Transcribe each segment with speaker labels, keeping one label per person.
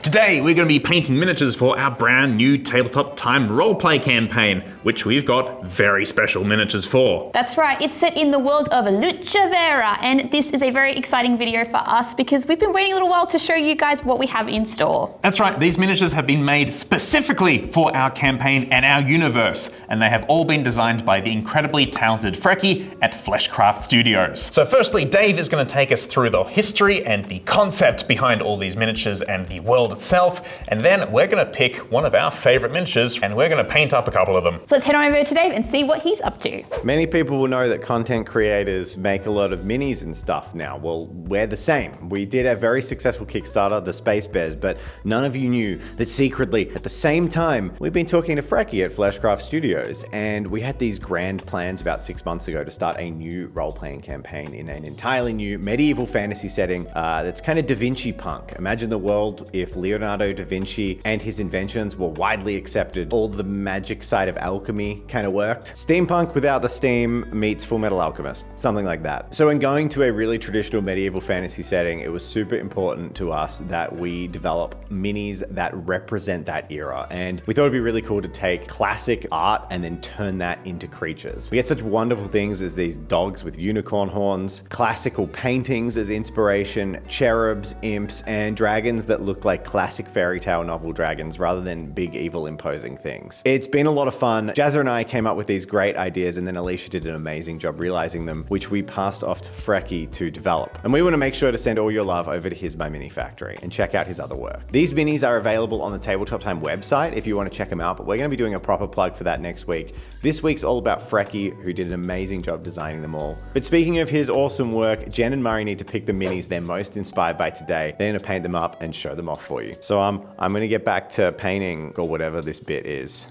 Speaker 1: Today we're going to be painting miniatures for our brand new Tabletop Time roleplay campaign, which we've got very special miniatures for.
Speaker 2: That's right, it's set in the world of Lucha Vera, and this is a very exciting video for us because we've been waiting a little while to show you guys what we have in store.
Speaker 1: That's right, these miniatures have been made specifically for our campaign and our universe, and they have all been designed by the incredibly talented Frecky at Fleshcraft Studios. So firstly, Dave is going to take us through the history and the concept behind all these miniatures and the world itself, and then we're going to pick one of our favorite miniatures and we're going to paint up a couple of them.
Speaker 2: So let's head on over to Dave and see what he's up to.
Speaker 3: Many people will know that content creators make a lot of minis and stuff now. Well, we're the same. We did a very successful Kickstarter, the Space Bears, but none of you knew that secretly at the same time we've been talking to Frecky at Fleshcraft Studios, and we had these grand plans about 6 months ago to start a new role-playing campaign in an entirely new medieval fantasy setting that's kind of Da Vinci punk. Imagine the world if Leonardo da Vinci and his inventions were widely accepted. All the magic side of alchemy kind of worked. Steampunk without the steam meets Full Metal Alchemist, something like that. So in going to a really traditional medieval fantasy setting, it was super important to us that we develop minis that represent that era. And we thought it'd be really cool to take classic art and then turn that into creatures. We get such wonderful things as these dogs with unicorn horns, classical paintings as inspiration, cherubs, imps, and dragons that look like classic fairy tale novel dragons rather than big evil imposing things. It's been a lot of fun. Jazza and I came up with these great ideas, and then Alicia did an amazing job realizing them, which we passed off to Frecky to develop. And we want to make sure to send all your love over to his My Mini Factory and check out his other work. These minis are available on the Tabletop Time website if you want to check them out, but we're going to be doing a proper plug for that next week. This week's all about Frecky, who did an amazing job designing them all. But speaking of his awesome work, Jen and Murray need to pick the minis they're most inspired by today. They're going to paint them up and show them off for you. So I'm going to get back to painting or whatever this bit is.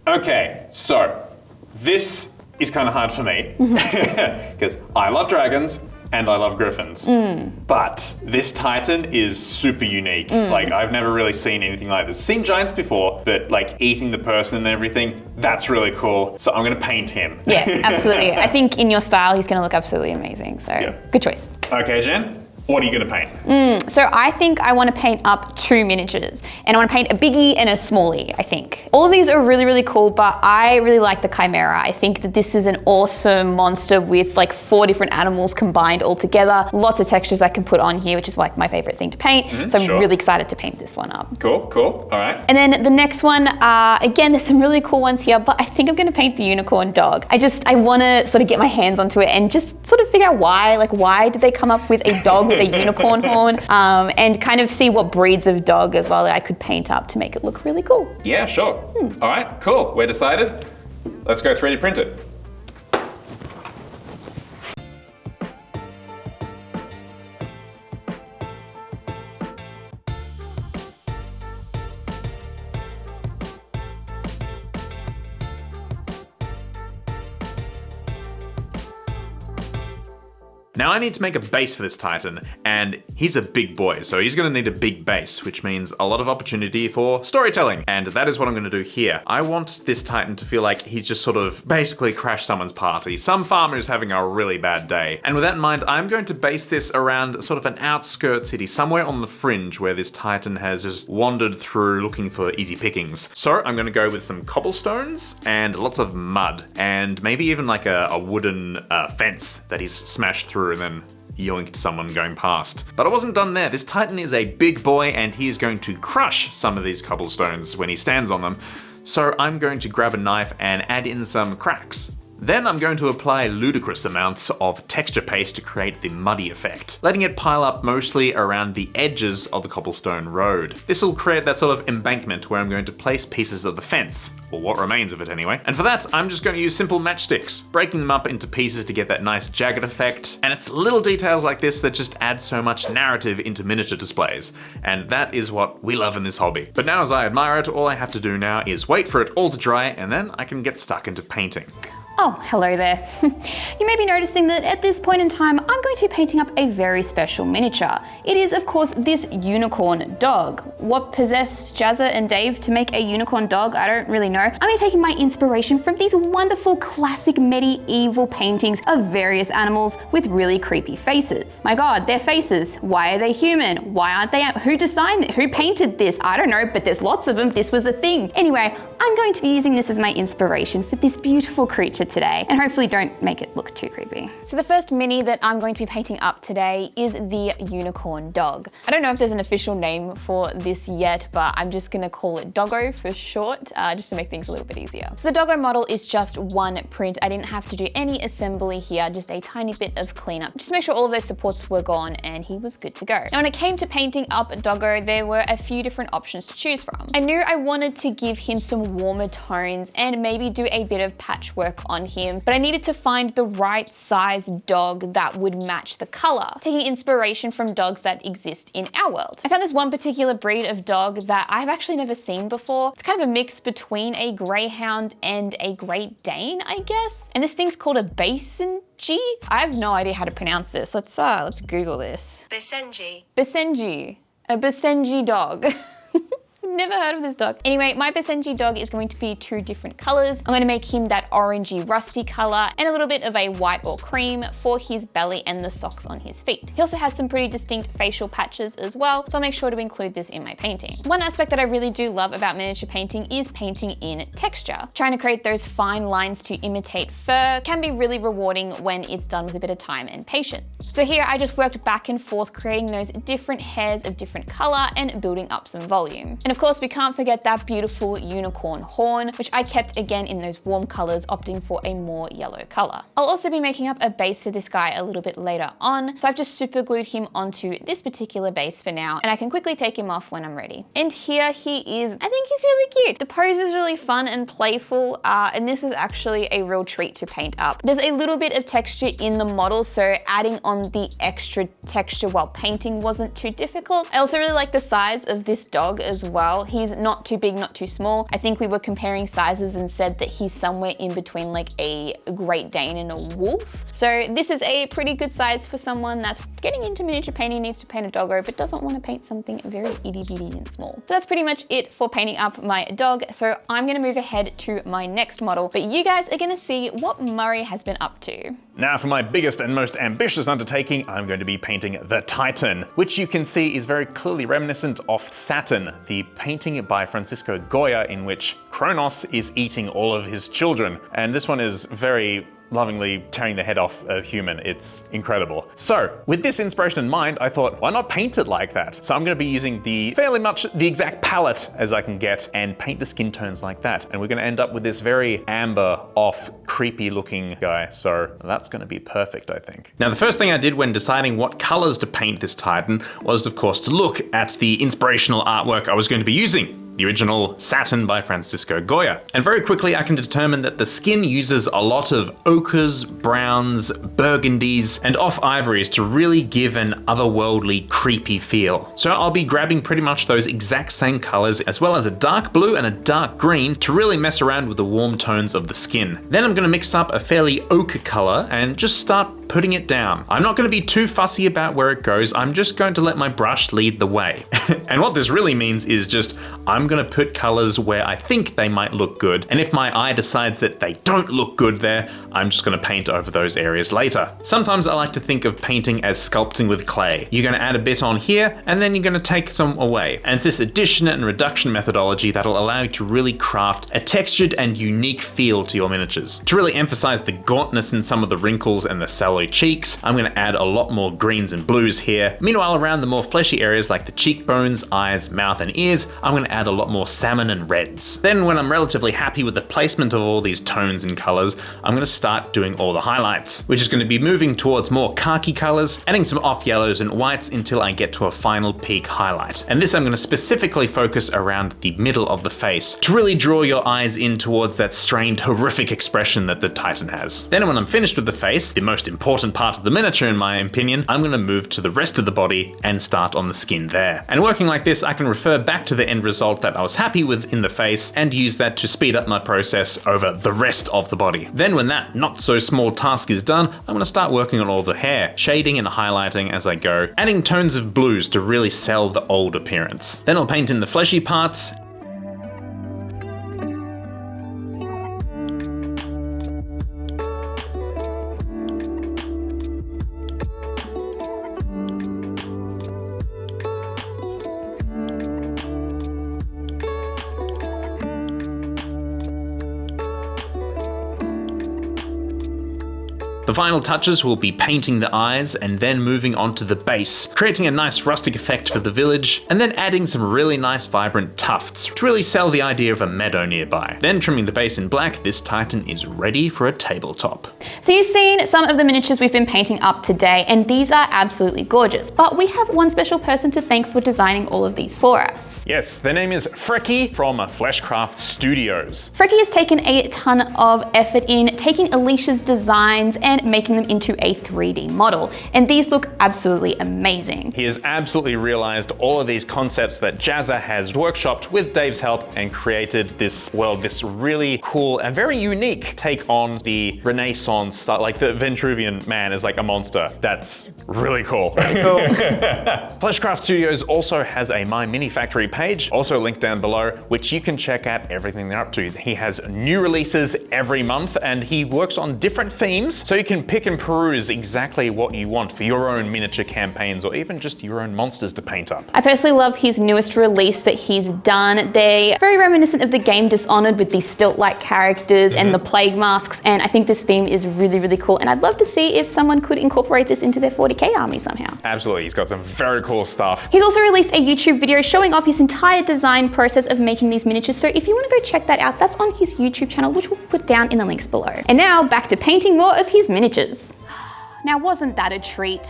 Speaker 1: Okay, so this is kind of hard for me because I love dragons and I love griffins. But this Titan is super unique. Like, I've never really seen anything like this. Seen giants before, but like eating the person and everything, that's really cool. So I'm gonna paint him.
Speaker 2: Yeah, absolutely. I think in your style, he's gonna look absolutely amazing. So good choice.
Speaker 1: Okay, Jen. What are you gonna paint?
Speaker 2: So I think I want to paint up two miniatures, and I want to paint a biggie and a smallie, I think. All of these are really, really cool, but I really like the chimera. I think that this is an awesome monster with like 4 different animals combined all together. Lots of textures I can put on here, which is like my favorite thing to paint. So I'm really excited to paint this one up.
Speaker 1: Cool, cool, all right.
Speaker 2: And then the next one, again, there's some really cool ones here, but I think I'm gonna paint the unicorn dog. I wanna sort of get my hands onto it and just sort of figure out why did they come up with a dog with a unicorn horn, and kind of see what breeds of dog as well that I could paint up to make it look really cool.
Speaker 1: Yeah, sure. All right, cool. We're decided. Let's go 3D print it. Now I need to make a base for this Titan, and he's a big boy, so he's gonna need a big base, which means a lot of opportunity for storytelling, and that is what I'm gonna do here. I want this Titan to feel like he's just sort of basically crashed someone's party. Some farmer is having a really bad day. And with that in mind, I'm going to base this around sort of an outskirt city, somewhere on the fringe where this Titan has just wandered through looking for easy pickings. So I'm gonna go with some cobblestones and lots of mud, and maybe even like a wooden fence that he's smashed through and then yoinked someone going past. But I wasn't done there. This Titan is a big boy and he is going to crush some of these cobblestones when he stands on them. So I'm going to grab a knife and add in some cracks. Then I'm going to apply ludicrous amounts of texture paste to create the muddy effect, letting it pile up mostly around the edges of the cobblestone road. This will create that sort of embankment where I'm going to place pieces of the fence, or what remains of it anyway. And for that, I'm just going to use simple matchsticks, breaking them up into pieces to get that nice jagged effect. And it's little details like this that just add so much narrative into miniature displays. And that is what we love in this hobby. But now as I admire it, all I have to do now is wait for it all to dry, and then I can get stuck into painting.
Speaker 2: Oh, hello there. You may be noticing that at this point in time, I'm going to be painting up a very special miniature. It is, of course, this unicorn dog. What possessed Jazza and Dave to make a unicorn dog? I don't really know. I'm going to be taking my inspiration from these wonderful classic medieval paintings of various animals with really creepy faces. My God, their faces. Why are they human? Why aren't they? Who designed it? Who painted this? I don't know, but there's lots of them. This was a thing. Anyway, I'm going to be using this as my inspiration for this beautiful creature today, and hopefully don't make it look too creepy. So the first mini that I'm going to be painting up today is the unicorn dog. I don't know if there's an official name for this yet, but I'm just gonna call it Doggo for short, just to make things a little bit easier. So the Doggo model is just one print. I didn't have to do any assembly here, just a tiny bit of cleanup, just to make sure all of those supports were gone and he was good to go. Now when it came to painting up Doggo, there were a few different options to choose from. I knew I wanted to give him some warmer tones and maybe do a bit of patchwork on him, but I needed to find the right size dog that would match the color, taking inspiration from dogs that exist in our world. I found this one particular breed of dog that I've actually never seen before. It's kind of a mix between a greyhound and a Great Dane, I guess. And this thing's called a Basenji. I have no idea how to pronounce this. Let's Google this.
Speaker 4: Basenji.
Speaker 2: Basenji. A Basenji dog. Never heard of this dog. Anyway, my Basenji dog is going to be two different colors. I'm going to make him that orangey rusty color and a little bit of a white or cream for his belly and the socks on his feet. He also has some pretty distinct facial patches as well, so I'll make sure to include this in my painting. One aspect that I really do love about miniature painting is painting in texture. Trying to create those fine lines to imitate fur can be really rewarding when it's done with a bit of time and patience. So here I just worked back and forth creating those different hairs of different color and building up some volume. And of course, we can't forget that beautiful unicorn horn, which I kept again in those warm colors, opting for a more yellow color. I'll also be making up a base for this guy a little bit later on, so I've just super glued him onto this particular base for now, and I can quickly take him off when I'm ready. And here he is. I think he's really cute. The pose is really fun and playful, and this is actually a real treat to paint up. There's a little bit of texture in the model, so adding on the extra texture while painting wasn't too difficult. I also really like the size of this dog as well. He's not too big, not too small. I think we were comparing sizes and said that he's somewhere in between like a Great Dane and a wolf. So this is a pretty good size for someone that's getting into miniature painting, needs to paint a doggo, but doesn't want to paint something very itty bitty and small. So that's pretty much it for painting up my dog. So I'm gonna move ahead to my next model, but you guys are gonna see what Murray has been up to.
Speaker 1: Now for my biggest and most ambitious undertaking, I'm going to be painting the Titan, which you can see is very clearly reminiscent of Saturn, the painting by Francisco Goya in which Kronos is eating all of his children. And this one is very lovingly tearing the head off a human. It's incredible. So with this inspiration in mind, I thought, why not paint it like that? So I'm going to be using fairly much the exact palette as I can get and paint the skin tones like that. And we're going to end up with this very amber off, creepy looking guy. So that's going to be perfect, I think. Now, the first thing I did when deciding what colors to paint this Titan was, of course, to look at the inspirational artwork I was going to be using. The original Saturn by Francisco Goya. And very quickly I can determine that the skin uses a lot of ochres, browns, burgundies, and off ivories to really give an otherworldly, creepy feel. So I'll be grabbing pretty much those exact same colors, as well as a dark blue and a dark green to really mess around with the warm tones of the skin. Then I'm gonna mix up a fairly ochre color and just start putting it down. I'm not going to be too fussy about where it goes. I'm just going to let my brush lead the way. And what this really means is just, I'm going to put colors where I think they might look good. And if my eye decides that they don't look good there, I'm just going to paint over those areas later. Sometimes I like to think of painting as sculpting with clay. You're going to add a bit on here, and then you're going to take some away. And it's this addition and reduction methodology that'll allow you to really craft a textured and unique feel to your miniatures. To really emphasize the gauntness in some of the wrinkles and the sallow cheeks, I'm going to add a lot more greens and blues here. Meanwhile, around the more fleshy areas like the cheekbones, eyes, mouth, and ears, I'm going to add a lot more salmon and reds. Then when I'm relatively happy with the placement of all these tones and colors, I'm going to start doing all the highlights, which is going to be moving towards more khaki colors, adding some off yellows and whites until I get to a final peak highlight. And this I'm going to specifically focus around the middle of the face to really draw your eyes in towards that strained, horrific expression that the Titan has. Then when I'm finished with the face, the most important important part of the miniature in my opinion, I'm going to move to the rest of the body and start on the skin there. And working like this, I can refer back to the end result that I was happy with in the face and use that to speed up my process over the rest of the body. Then when that not so small task is done, I'm going to start working on all the hair, shading and highlighting as I go, adding tones of blues to really sell the old appearance. Then I'll paint in the fleshy parts. The final touches will be painting the eyes and then moving on to the base, creating a nice rustic effect for the village, and then adding some really nice vibrant tufts to really sell the idea of a meadow nearby. Then trimming the base in black, this Titan is ready for a tabletop.
Speaker 2: So you've seen some of the miniatures we've been painting up today, and these are absolutely gorgeous, but we have one special person to thank for designing all of these for us.
Speaker 1: Yes, their name is Frecky from Fleshcraft Studios.
Speaker 2: Frecky has taken a ton of effort in taking Alicia's designs and making them into a 3D model, and these look absolutely amazing.
Speaker 1: He has absolutely realized all of these concepts that Jazza has workshopped with Dave's help and created this world, this really cool and very unique take on the Renaissance style, like the Vitruvian man is like a monster. That's really cool. Fleshcraft Studios also has a My Mini Factory page, also linked down below, which you can check out everything they're up to. He has new releases every month and he works on different themes, so you can pick and peruse exactly what you want for your own miniature campaigns or even just your own monsters to paint up.
Speaker 2: I personally love his newest release that he's done. They're very reminiscent of the game Dishonored with these stilt-like characters and the plague masks, and I think this theme is really, really cool, and I'd love to see if someone could incorporate this into their 40k army somehow.
Speaker 1: Absolutely, he's got some very cool stuff.
Speaker 2: He's also released a YouTube video showing off his entire design process of making these miniatures, so if you want to go check that out, that's on his YouTube channel, which we'll put down in the links below. And now back to painting more of his miniatures. Now, wasn't that a treat?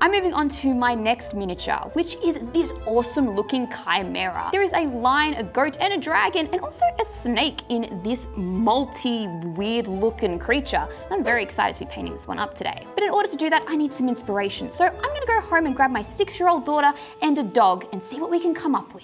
Speaker 2: I'm moving on to my next miniature, which is this awesome looking chimera. There is a lion, a goat, and a dragon, and also a snake in this multi-weird looking creature. I'm very excited to be painting this one up today. But in order to do that, I need some inspiration. So I'm gonna go home and grab my 6-year-old daughter and a dog and see what we can come up with.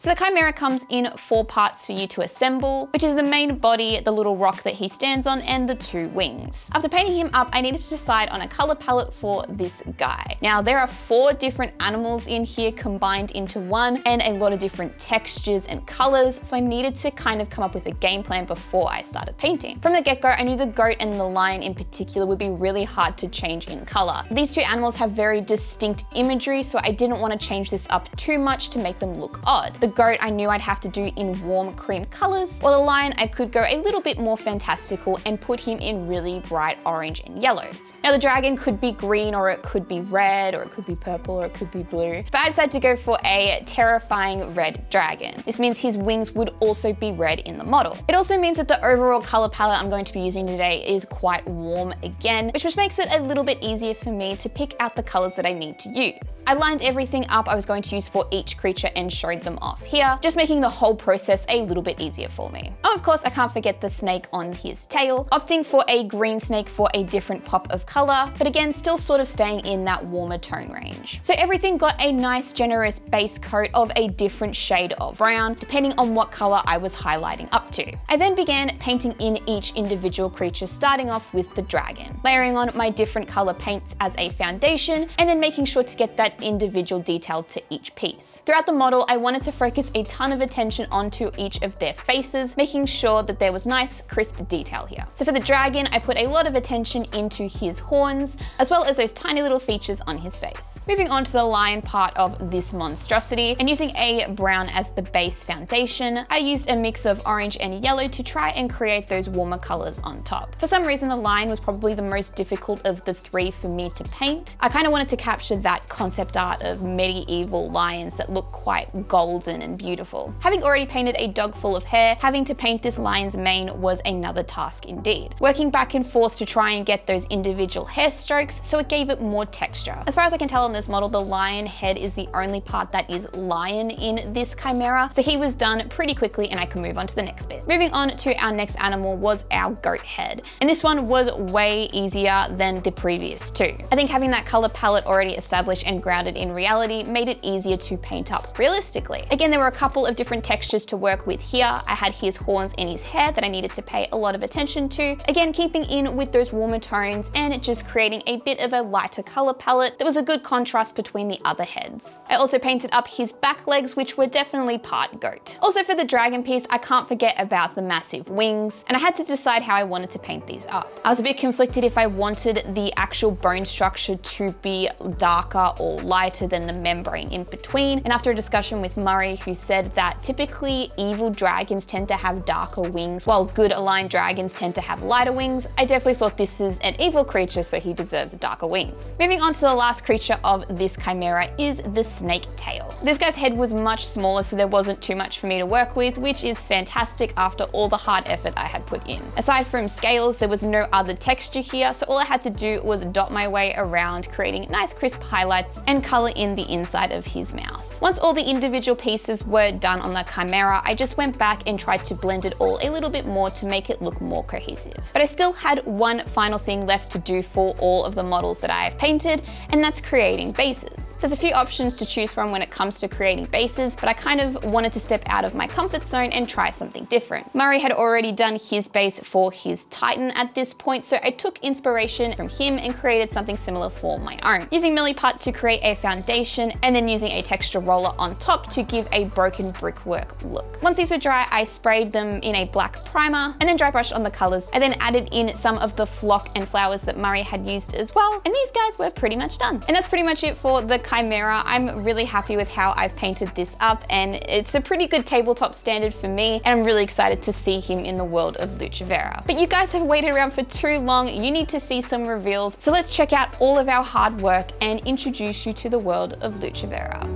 Speaker 2: So the chimera comes in 4 parts for you to assemble, which is the main body, the little rock that he stands on, and the 2 wings. After painting him up, I needed to decide on a color palette for this guy. Now, there are 4 different animals in here combined into one, and a lot of different textures and colors, so I needed to kind of come up with a game plan before I started painting. From the get-go, I knew the goat and the lion in particular would be really hard to change in color. These 2 animals have very distinct imagery, so I didn't want to change this up too much to make them look odd. The goat I knew I'd have to do in warm cream colors, while the lion I could go a little bit more fantastical and put him in really bright orange and yellows. Now the dragon could be green, or it could be red, or it could be purple, or it could be blue, but I decided to go for a terrifying red dragon. This means his wings would also be red in the model. It also means that the overall color palette I'm going to be using today is quite warm again, which makes it a little bit easier for me to pick out the colors that I need to use. I lined everything up I was going to use for each creature and showed them off here, just making the whole process a little bit easier for me. Oh, of course, I can't forget the snake on his tail, opting for a green snake for a different pop of color, but again, still sort of staying in that warmer tone range. So everything got a nice generous base coat of a different shade of brown, depending on what color I was highlighting up to. I then began painting in each individual creature, starting off with the dragon, layering on my different color paints as a foundation, and then making sure to get that individual detail to each piece. Throughout the model, I wanted to focus a ton of attention onto each of their faces, making sure that there was nice, crisp detail here. So for the dragon, I put a lot of attention into his horns, as well as those tiny little features on his face. Moving on to the lion part of this monstrosity, and using a brown as the base foundation, I used a mix of orange and yellow to try and create those warmer colors on top. For some reason, the lion was probably the most difficult of the 3 for me to paint. I kind of wanted to capture that concept art of medieval lions that look quite golden masculine and beautiful. Having already painted a dog full of hair, having to paint this lion's mane was another task indeed. Working back and forth to try and get those individual hair strokes so it gave it more texture. As far as I can tell on this model, the lion head is the only part that is lion in this chimera, so he was done pretty quickly and I can move on to the next bit. Moving on to our next animal was our goat head, and this one was way easier than the previous two. I think having that color palette already established and grounded in reality made it easier to paint up realistically. Again, there were a couple of different textures to work with here. I had his horns and his hair that I needed to pay a lot of attention to. Again, keeping in with those warmer tones and just creating a bit of a lighter color palette that was a good contrast between the other heads. I also painted up his back legs, which were definitely part goat. Also for the dragon piece, I can't forget about the massive wings, and I had to decide how I wanted to paint these up. I was a bit conflicted if I wanted the actual bone structure to be darker or lighter than the membrane in between, and after a discussion with Murray, who said that typically evil dragons tend to have darker wings while good aligned dragons tend to have lighter wings, I definitely thought this is an evil creature, so he deserves darker wings. Moving on to the last creature of this chimera is the snake tail. This guy's head was much smaller, so there wasn't too much for me to work with, which is fantastic after all the hard effort I had put in. Aside from scales, there was no other texture here, so all I had to do was dot my way around, creating nice crisp highlights and color in the inside of his mouth. Once all the individual pieces were done on the chimera, I just went back and tried to blend it all a little bit more to make it look more cohesive. But I still had one final thing left to do for all of the models that I have painted, and that's creating bases. There's a few options to choose from when it comes to creating bases, but I kind of wanted to step out of my comfort zone and try something different. Murray had already done his base for his Titan at this point, so I took inspiration from him and created something similar for my own. Using Milliput to create a foundation and then using a texture roller on top to give a broken brickwork look. Once these were dry, I sprayed them in a black primer and then dry brushed on the colors. I then added in some of the flock and flowers that Murray had used as well, and these guys were pretty much done. And that's pretty much it for the chimera. I'm really happy with how I've painted this up, and it's a pretty good tabletop standard for me, and I'm really excited to see him in the world of Lucha Vera. But you guys have waited around for too long. You need to see some reveals, so let's check out all of our hard work and introduce you to the world of Lucha Vera.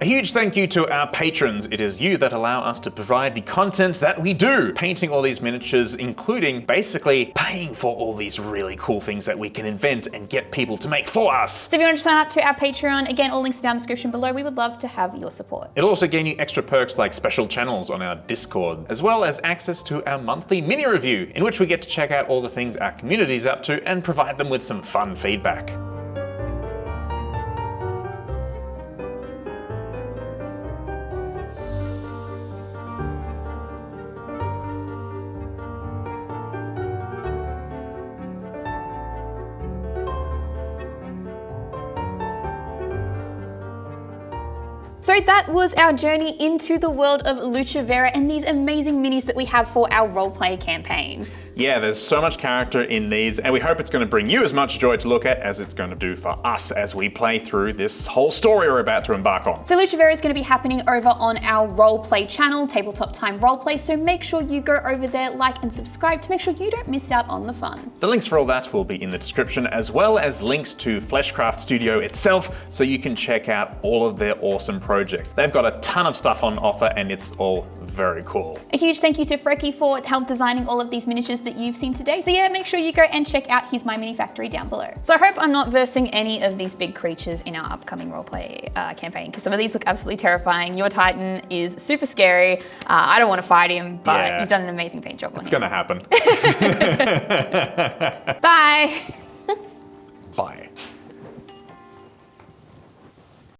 Speaker 1: A huge thank you to our patrons. It is you that allow us to provide the content that we do, painting all these miniatures, including basically paying for all these really cool things that we can invent and get people to make for us.
Speaker 2: So if you want to sign up to our Patreon, again, all links down in the description below. We would love to have your support.
Speaker 1: It'll also gain you extra perks like special channels on our Discord, as well as access to our monthly mini review, in which we get to check out all the things our community's up to and provide them with some fun feedback.
Speaker 2: So that was our journey into the world of Lucha Vera and these amazing minis that we have for our roleplay campaign.
Speaker 1: Yeah, there's so much character in these, and we hope it's going to bring you as much joy to look at as it's going to do for us as we play through this whole story we're about to embark on.
Speaker 2: So Lucha Vera is going to be happening over on our roleplay channel, Tabletop Time Roleplay, so make sure you go over there, like and subscribe to make sure you don't miss out on the fun.
Speaker 1: The links for all that will be in the description, as well as links to Fleshcraft Studio itself, so you can check out all of their awesome projects. They've got a ton of stuff on offer, and it's all very cool.
Speaker 2: A huge thank you to Freki for help designing all of these miniatures that you've seen today. So yeah, make sure you go and check out his My Mini Factory down below. So I hope I'm not versing any of these big creatures in our upcoming roleplay campaign, because some of these look absolutely terrifying. Your Titan is super scary. I don't want to fight him, but you've done an amazing paint job on him.
Speaker 1: It's gonna happen.
Speaker 2: Bye.
Speaker 1: Bye.